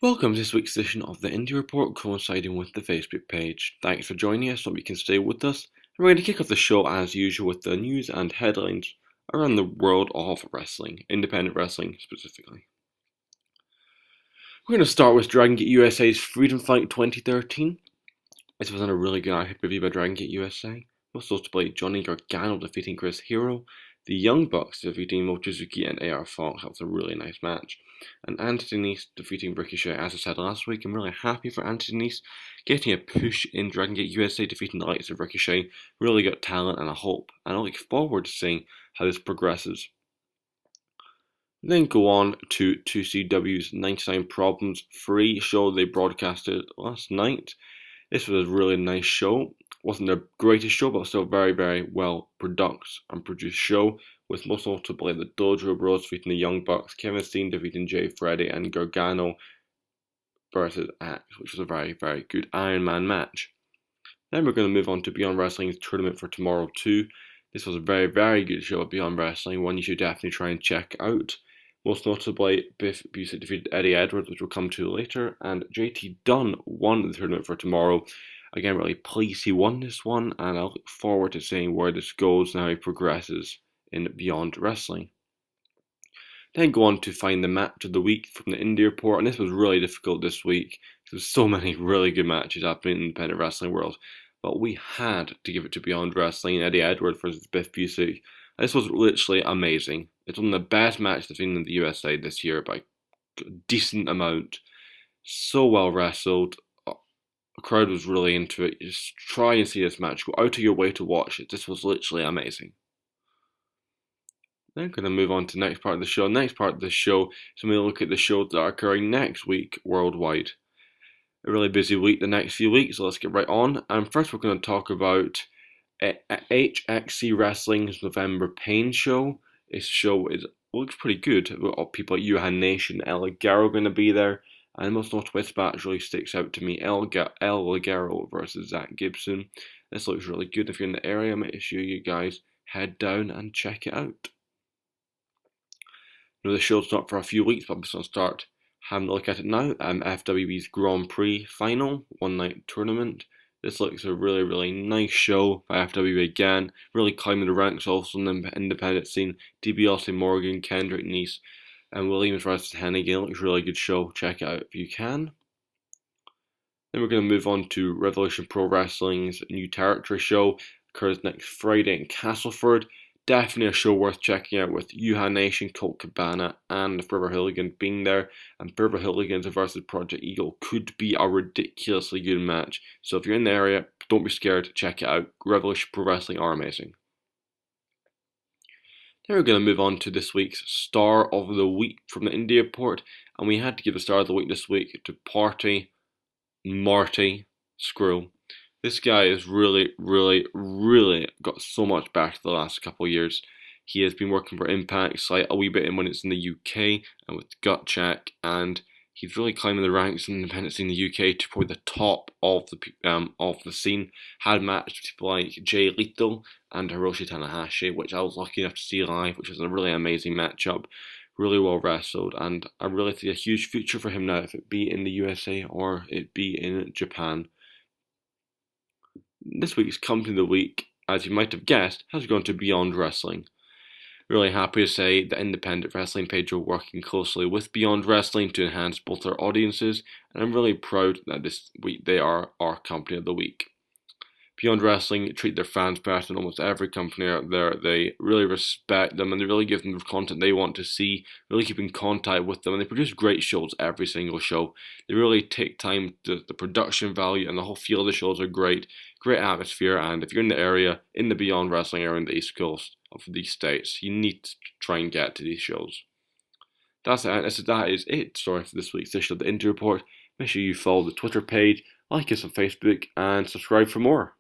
Welcome to this week's edition of the Indy Report, coinciding with the Facebook page. Thanks for joining us. Hope you can stay with us. And we're going to kick off the show as usual with the news and headlines around the world of wrestling, independent wrestling specifically. We're going to start with Dragon Gate USA's Freedom Fight 2013. This was on a really good pay-per-view by Dragon Gate USA. Most notably, Johnny Gargano defeating Chris Hero, the Young Bucks defeating Mochizuki and AR Fox. That was a really nice match. And Anthony Denise defeating Ricochet. As I said last week, I'm really happy for Anthony Denise getting a push in Dragon Gate USA, defeating the likes of Ricochet. Really got talent and a hope, and I look forward to seeing how this progresses. Then go on to 2CW's 99 Problems free show they broadcasted last night. This was a really nice show. Wasn't their greatest show, but still very, very well produced show, with most notably the Dojo Bros defeating the Young Bucks, Kevin Steen defeating Jay Freddy, and Gargano versus Axe, which was a very, very good Iron Man match. Then we're going to move on to Beyond Wrestling's tournament for tomorrow too. This was a very, very good show at Beyond Wrestling, one you should definitely try and check out. Most notably, Biff Busick defeated Eddie Edwards, which we'll come to later, and JT Dunn won the tournament for tomorrow. Again, really pleased he won this one, and I look forward to seeing where this goes and how he progresses in Beyond Wrestling. Then go on to find the match of the week from the Indy Report, and this was really difficult this week. There's so many really good matches happening in the independent wrestling world, but we had to give it to Beyond Wrestling and Eddie Edwards versus Biff Busick. This was literally amazing. It's one of the best matches I've seen in the USA this year by a decent amount. So well wrestled. The crowd was really into it. Just try and see this match. Go out of your way to watch it. This was literally amazing. Then going to move on to the next part of the show. Next part of the show is when we look at the shows that are occurring next week worldwide. A really busy week the next few weeks, so let's get right on. And first we're going to talk about HXC Wrestling's November Pain show. This show looks pretty good. We've got people like Yuhan Nation, El Ligero going to be there. And most notable, this match really sticks out to me. El Ligero versus Zach Gibson. This looks really good. If you're in the area, make sure you guys head down and check it out. The show's not for a few weeks, but I'm just going to start having a look at it now. FWB's Grand Prix final, one night tournament. This looks a really, really nice show by FWB again. Really climbing the ranks also in the independent scene. DiBiase Morgan, Kendrick Nice, and Williams versus Hennigan. Looks a really good show. Check it out if you can. Then we're going to move on to Revolution Pro Wrestling's New Territory show. Occurs next Friday in Castleford. Definitely a show worth checking out with Yuhan Nation, Colt Cabana, and Forever Hooligan being there. And Forever Hooligans versus Project Eagle could be a ridiculously good match. So if you're in the area, don't be scared. Check it out. Revolution Pro Wrestling are amazing. Then we're going to move on to this week's Star of the Week from the Indy Report. And we had to give the Star of the Week this week to Marty Scurll. This guy has really, really, really got so much back the last couple of years. He has been working for Impact, a wee bit in when it's in the UK, and with Gut Check, and he's really climbing the ranks in the independent scene in the UK to probably the top of the scene. Had matches with people like Jay Lethal and Hiroshi Tanahashi, which I was lucky enough to see live, which was a really amazing matchup. Really well wrestled, and I really see a huge future for him now, if it be in the USA or it be in Japan. This week's Company of the Week, as you might have guessed, has gone to Beyond Wrestling. Really happy to say the independent wrestling page are working closely with Beyond Wrestling to enhance both their audiences, and I'm really proud that this week they are our Company of the Week. Beyond Wrestling treat their fans better than almost every company out there. They really respect them, and they really give them the content they want to see, really keep in contact with them, and they produce great shows every single show. They really take time, the production value and the whole feel of the shows are great atmosphere, and if you're in the area, in the Beyond Wrestling area on the East Coast of these states, you need to try and get to these shows. That is it, for this week's edition of the Indy Report. Make sure you follow the Twitter page, like us on Facebook, and subscribe for more.